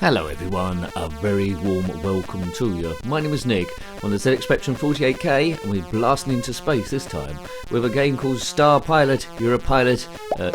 Hello everyone, a very warm welcome to you. My name is Nick on the zxspectrum 48K and we're blasting into space this time with a game called Star Pilot. You're a pilot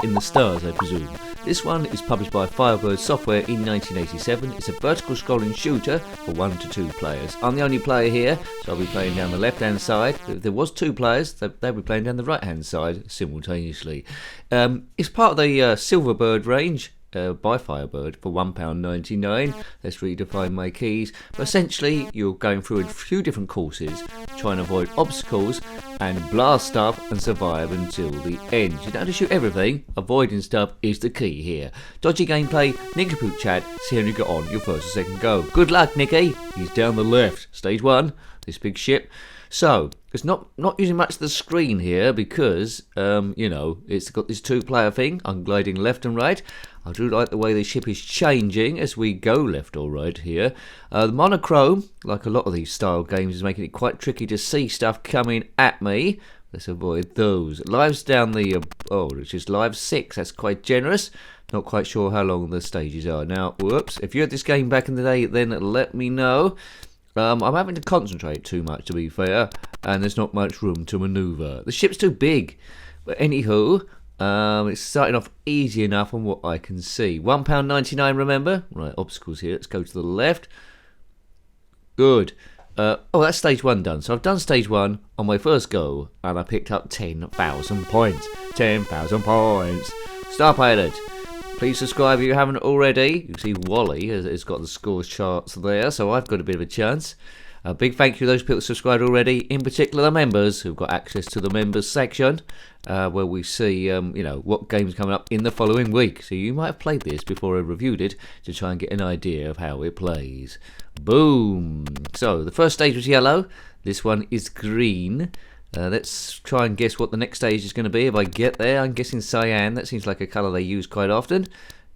in the stars, I presume. This one is published by Firebird Software in 1987. It's a vertical scrolling shooter for 1 to 2 players. I'm the only player here, so I'll be playing down the left hand side. If there was 2 players, they'll be playing down the right hand side simultaneously. It's part of the Silverbird range. By Firebird for £1.99. Let's redefine my keys. But essentially, you're going through a few different courses, trying to avoid obstacles and blast stuff and survive until the end. You don't have to shoot everything. Avoiding stuff is the key here. Dodgy gameplay, nincompoop chat. See how you get on your first or second go. Good luck, Nicky. He's down the left. Stage 1. This big ship. So, it's not using much of the screen here because, it's got this 2-player thing. I'm gliding left and right. I do like the way the ship is changing as we go left or right here. The monochrome, like a lot of these style games, is making it quite tricky to see stuff coming at me. Let's avoid those. Lives down the... it's just live 6. That's quite generous. Not quite sure how long the stages are. Now, whoops. If you had this game back in the day, then let me know. I'm having to concentrate too much, to be fair, and there's not much room to manoeuvre. The ship's too big. But anywho... it's starting off easy enough on what I can see. £1.99, remember? Right, obstacles here. Let's go to the left. Good. That's stage 1 done. So I've done stage 1 on my first go, and I picked up 10,000 points. 10,000 points. Star Pilot. Please subscribe if you haven't already. You can see Wally has got the scores charts there, so I've got a bit of a chance. A big thank you to those people who subscribed already, in particular the members who've got access to the members section where we see what games coming up in the following week. So you might have played this before I reviewed it to try and get an idea of how it plays. Boom! So the first stage was yellow, this one is green. Let's try and guess what the next stage is going to be. If I get there, I'm guessing cyan. That seems like a colour they use quite often.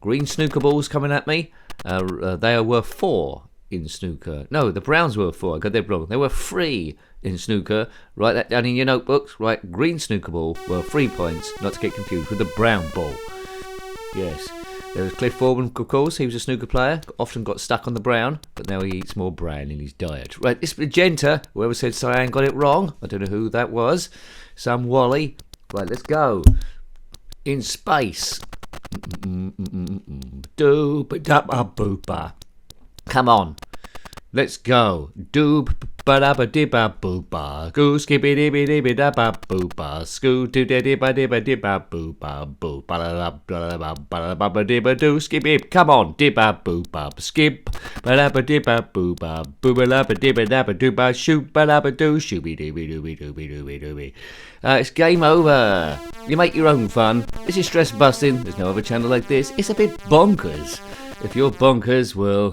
Green snooker balls coming at me. They are worth 4. In snooker. No, the browns were 4. I got that wrong. They were 3 in snooker. Write that down in your notebooks. Right, green snooker ball were 3 points, not to get confused with the brown ball. Yes. There was Cliff Foreman, of course. He was a snooker player. Often got stuck on the brown, but now he eats more brown in his diet. Right, this magenta. Whoever said cyan got it wrong. I don't know who that was. Some Wally. Right, let's go. In space. Dooba-dabba-booba. Come on, let's go. Doob ba da ba di ba boo ba. Goo skippy dibby dibby da ba boo ba. Scoo doo da di ba di ba di ba boo ba boo ba da ba ba ba ba di ba doo skippy. Come on, di ba boo ba skip ba da ba di ba boo ba boo ba da ba di ba da ba doo ba shoot ba da ba doo shooby dooby dooby dooby dooby dooby. It's game over. You make your own fun. This is stress busting. There's no other channel like this. It's a bit bonkers. If you're bonkers, well,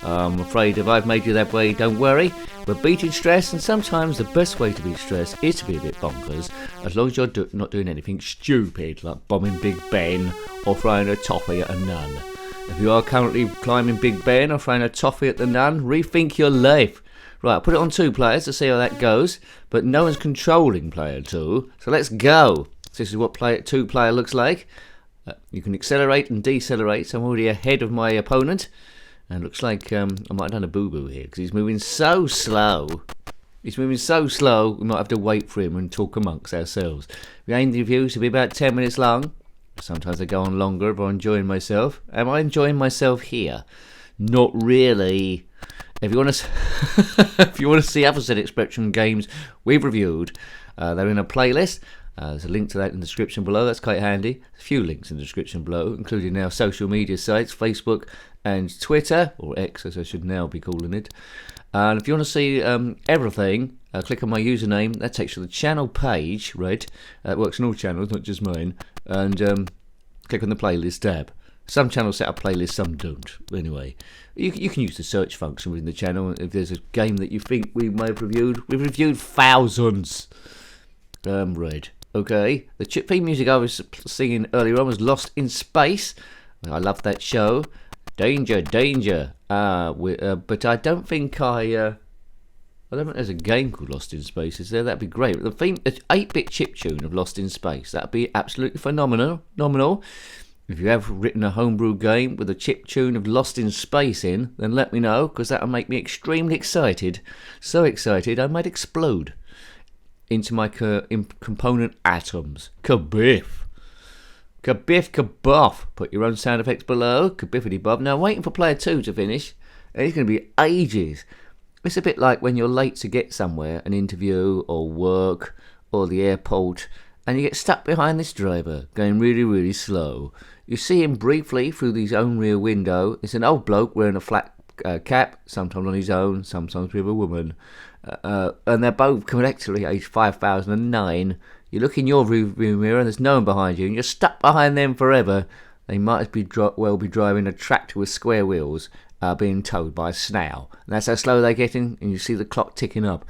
I'm afraid if I've made you that way, don't worry. We're beating stress, and sometimes the best way to beat stress is to be a bit bonkers, as long as you're not doing anything stupid, like bombing Big Ben or throwing a toffee at a nun. If you are currently climbing Big Ben or throwing a toffee at the nun, rethink your life. Right, I'll put it on 2 players to see how that goes, but no one's controlling player 2, so let's go. This is what 2-player looks like. You can accelerate and decelerate, so I'm already ahead of my opponent. And it looks like I might have done a boo-boo here, because he's moving so slow. We might have to wait for him and talk amongst ourselves. The interviews will be about 10 minutes long. Sometimes I go on longer if I'm enjoying myself. Am I enjoying myself here? Not really. If you want to see other zxspectrum games we've reviewed, they're in a playlist. There's a link to that in the description below. That's quite handy. A few links in the description below, including our social media sites, Facebook and Twitter, or X as I should now be calling it. And if you want to see everything, click on my username. That takes you to the channel page, right? That works on all channels, not just mine. And click on the playlist tab. Some channels set up playlists, some don't. Anyway, you can use the search function within the channel. If there's a game that you think we may have reviewed, we've reviewed thousands. Right. Okay, the theme music I was singing earlier on was Lost in Space. I love that show. Danger, danger. But I don't think there's a game called Lost in Space, is there? That'd be great. The theme, 8-bit chip tune of Lost in Space. That'd be absolutely phenomenal. If you have written a homebrew game with a chip tune of Lost in Space in, then let me know, because that'll make me extremely excited. So excited I might explode into my component atoms. Kabiff! Kabiff kaboff! Put your own sound effects below. Kabiffity bob. Now I'm waiting for player 2 to finish. It's going to be ages. It's a bit like when you're late to get somewhere, an interview or work or the airport, and you get stuck behind this driver, going really, really slow. You see him briefly through his own rear window. It's an old bloke wearing a flat cap, sometimes on his own, sometimes with a woman. And they're both collectively aged 5009. You look in your rear mirror and there's no one behind you, and you're stuck behind them forever. They might well be driving a tractor with square wheels, being towed by a snail. And that's how slow they're getting, and you see the clock ticking up.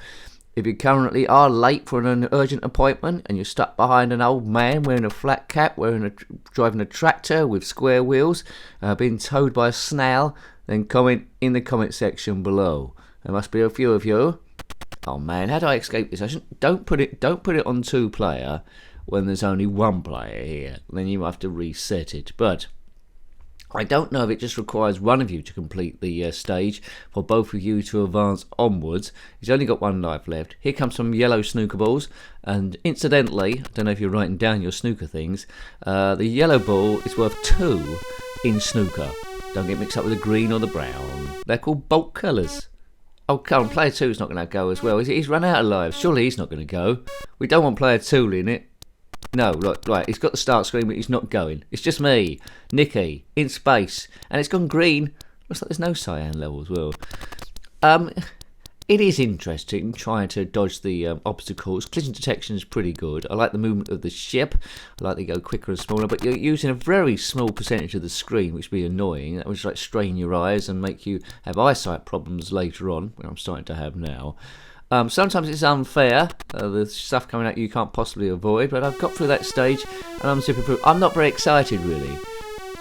If you currently are late for an urgent appointment and you're stuck behind an old man wearing a flat cap, driving a tractor with square wheels, being towed by a snail, then comment in the comment section below. There must be a few of you. Oh man, how do I escape this? Don't put it on 2-player when there's only 1 player here. Then you have to reset it. But I don't know if it just requires one of you to complete the stage for both of you to advance onwards. He's only got 1 life left. Here comes some yellow snooker balls, and incidentally, I don't know if you're writing down your snooker things, the yellow ball is worth 2 in snooker. Don't get mixed up with the green or the brown. They're called bulk colours. Oh, come on, player 2's not going to go as well. He's run out of lives. Surely he's not going to go. We don't want player 2 in it. No, look, right, he's got the start screen, but he's not going. It's just me, Nikki, in space, and it's gone green. Looks like there's no cyan level as well. It is interesting trying to dodge the obstacles. Collision detection is pretty good. I like the movement of the ship. I like they go quicker and smaller, but you're using a very small percentage of the screen, which would be annoying. That would like strain your eyes and make you have eyesight problems later on, which I'm starting to have now. Sometimes it's unfair, there's stuff coming at you can't possibly avoid, but I've got through that stage and I'm zipping through. I'm not very excited really.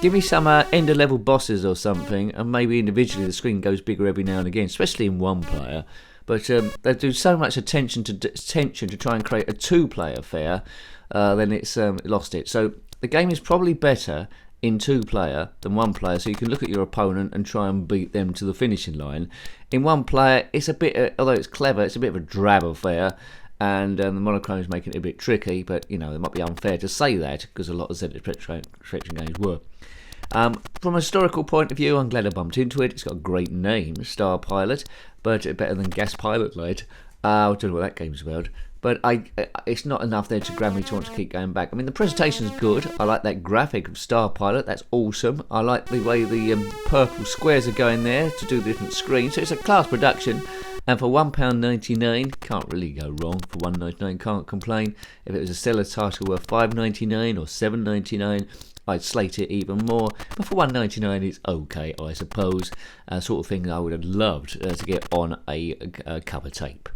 Give me some end level bosses or something, and maybe individually the screen goes bigger every now and again, especially in 1-player. But they do so much attention to try and create a 2-player affair, then it's lost it. So the game is probably better in 2-player than 1-player, so you can look at your opponent and try and beat them to the finishing line. In 1-player, it's a bit, although it's clever, it's a bit of a drab affair, and the monochrome is making it a bit tricky, but you know, it might be unfair to say that, because a lot of ZxSpectrum games were. From a historical point of view, I'm glad I bumped into it. It's got a great name, Star Pilot, but better than Gas Pilot Light. I don't know what that game's about. But it's not enough there to grab me to want to keep going back. I mean, the presentation's good. I like that graphic of Star Pilot. That's awesome. I like the way the purple squares are going there to do the different screens. So it's a class production. And for £1.99, can't really go wrong. For £1.99, can't complain. If it was a seller title worth £5.99 or £7.99, I'd slate it even more. But for £1.99, it's okay, I suppose. Sort of thing I would have loved to get on a cover tape.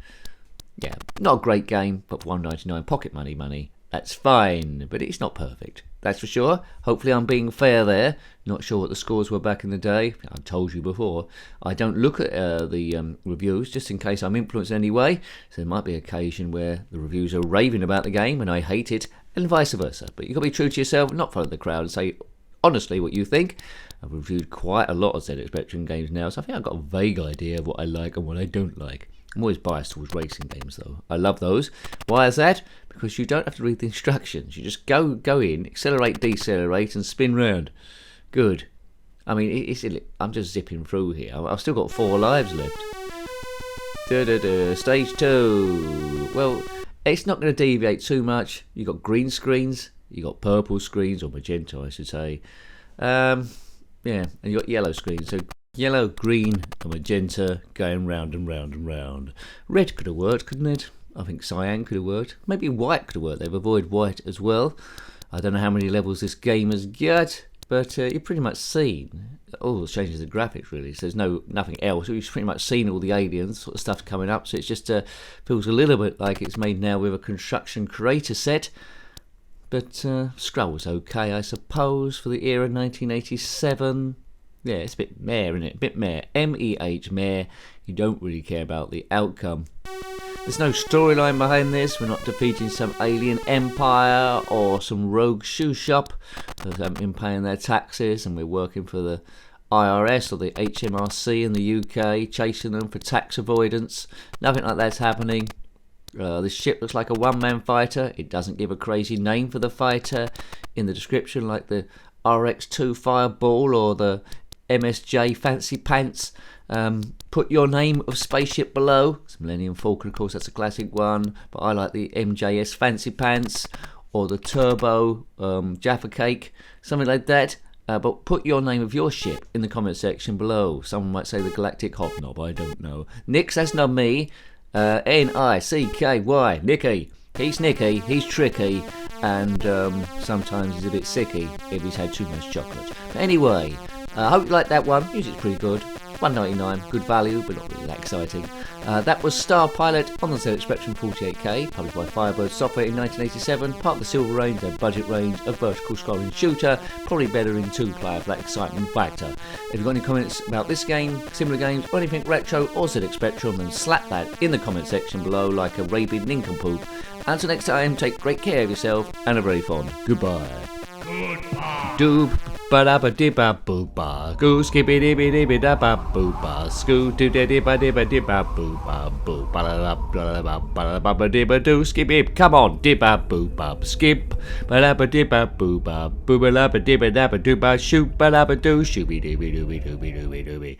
Yeah, not a great game, but for £1.99 pocket money, that's fine. But it's not perfect, that's for sure. Hopefully I'm being fair there. Not sure what the scores were back in the day. I've told you before, I don't look at the reviews just in case I'm influenced anyway. So there might be an occasion where the reviews are raving about the game and I hate it, and vice versa. But you've got to be true to yourself, not follow the crowd, and say honestly what you think. I've reviewed quite a lot of ZxSpectrum games now, so I think I've got a vague idea of what I like and what I don't like. I'm always biased towards racing games though. I love those. Why is that? Because you don't have to read the instructions. You just go in, accelerate, decelerate, and spin round. Good. I mean, I'm just zipping through here. I've still got 4 lives left. Stage 2. Well, it's not going to deviate too much. You've got green screens. You've got purple screens, or magenta I should say. Yeah, and you've got yellow screens. So yellow, green, and magenta going round and round and round. Red could have worked, couldn't it? I think cyan could have worked. Maybe white could have worked. They've avoided white as well. I don't know how many levels this game has got, but you've pretty much seen all the changes in graphics really. So there's nothing else. You've pretty much seen all the aliens sort of stuff coming up. So it just feels a little bit like it's made now with a construction creator set. But Scroll was okay, I suppose, for the era 1987. Yeah, it's a bit meh, isn't it? A bit meh. M-E-H, meh. You don't really care about the outcome. There's no storyline behind this. We're not defeating some alien empire or some rogue shoe shop that haven't been paying their taxes, and we're working for the IRS or the HMRC in the UK, chasing them for tax avoidance. Nothing like that's happening. This ship looks like a one-man fighter. It doesn't give a crazy name for the fighter in the description, like the RX-2 Fireball or the MSJ Fancy Pants. Put your name of spaceship below. It's Millennium Falcon, of course, that's a classic one, but I like the MJS Fancy Pants or the Turbo Jaffa Cake, something like that. But put your name of your ship in the comment section below. Someone might say the Galactic Hobnob, I don't know. Nix, that's not me. Nicky, Nicky. He's Nicky, he's tricky, and sometimes he's a bit sicky if he's had too much chocolate. But anyway, I hope you like that one. Music's pretty good. $1.99, good value, but not really that exciting. That was Star Pilot on the ZxSpectrum 48K, published by Firebird Software in 1987, part of the Silver Range, their budget range, a vertical scrolling shooter, probably better in 2-player for that excitement factor. If you've got any comments about this game, similar games, or anything retro or ZxSpectrum, then slap that in the comment section below like a rabid nincompoop. Until next time, take great care of yourself, and a very fond goodbye. Goodbye. Doob ba da ba di ba boo ba goo skippy dibby dibby da ba boo ba scoo doo da di ba di ba boo ba boo ba da ba di ba doo skippy. Come on, di ba boo ba skip ba da ba di ba boo ba boo ba da ba di ba doo ba shoot ba da ba doo shooby dooby dooby dooby dooby dooby.